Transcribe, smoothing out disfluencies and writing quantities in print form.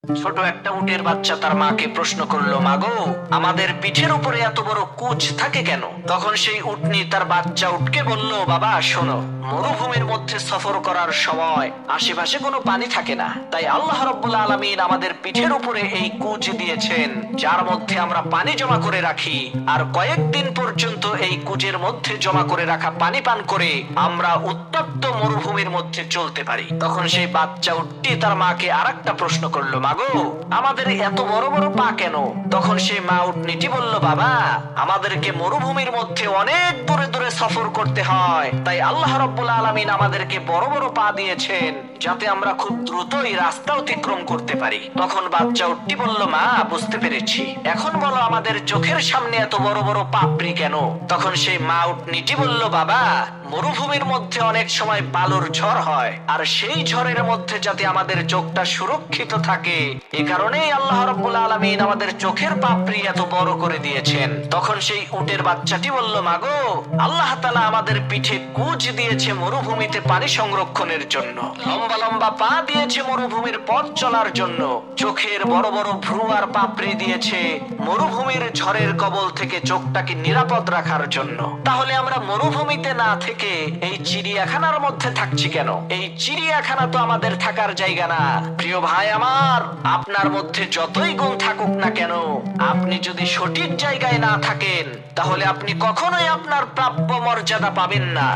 ছোট একটা উটের বাচ্চা তার মাকে প্রশ্ন করলো, মাগো, আমাদের পিঠের উপরে এত বড় কুচ থাকে কেন? তখন সেই উটনি তার বাচ্চা উটকে বলল, বাবা শোনো, মরুভূমির মধ্যে সফর করার সময় আশেপাশে কোনো পানি থাকে না, তাই আল্লাহ রাব্বুল আলামিন আমাদের পিঠের উপরে এই কুচ দিয়েছেন, যার মধ্যে আমরা পানি জমা করে রাখি, আর কয়েকদিন পর্যন্ত এই কুচের মধ্যে জমা করে রাখা পানি পান করে আমরা উত্তপ্ত মরুভূমির মধ্যে চলতে পারি। তখন সেই বাচ্চা উটটি তার মাকে আরেকটা প্রশ্ন করলো, মাগো, আমাদের এত বড় বড় পা কেন? তখন সেই মা উটনিটি বলল, বাবা, আমাদেরকে মরুভূমির মধ্যে অনেক দূরে দূরে সফর করতে হয়, তাই আল্লাহ রাব্বুল আলামিন আমাদেরকে বড় বড় পা দিয়েছেন, যাতে আমরা খুব দ্রুতই রাস্তা অতিক্রম করতে পারি। তখন বাচ্চা উটটি বলল, মা, বুঝতে পেরেছি, এখন বলো আমাদের চোখের সামনে এত বড় বড় পাপড়ি কেন? তখন সেই মা উটনিটি বলল, বাবা, মরুভূমির মধ্যে অনেক সময় বালুর ঝড় হয়, আর সেই ঝড়ের মধ্যে যাতে আমাদের চোখটা সুরক্ষিত থাকে, এ কারণেই আল্লাহ রাব্বুল আলামিন আমাদের চোখের পাপড়ি এত বড় করে দিয়েছেন। তখন সেই উটের বাচ্চাটি বলল, মাগো, আল্লাহ তাআলা আমাদের পিঠে কুচ দিয়েছে মরুভূমিতে পানি সংরক্ষণের জন্য, লম্বা লম্বা পা দিয়েছে মরুভূমির পথ চলার জন্য, চোখের বড় বড় ভ্রু আর পাপড়ি দিয়েছে মরুভূমির ঝড়ের কবল থেকে চোখটাকে নিরাপদ রাখার জন্য। তাহলে আমরা মরুভূমিতে না থেকে এই চিড়িয়াখানার মধ্যে থাকছি কেন? এই চিড়িয়াখানা তো আমাদের থাকার জায়গা না। প্রিয় ভাই আমার, আপনার মধ্যে যতই গুণ থাকুক না কেন, আপনি যদি সঠিক জায়গায় না থাকেন, তাহলে আপনি কখনোই আপনার প্রাপ্য মর্যাদা পাবেন না।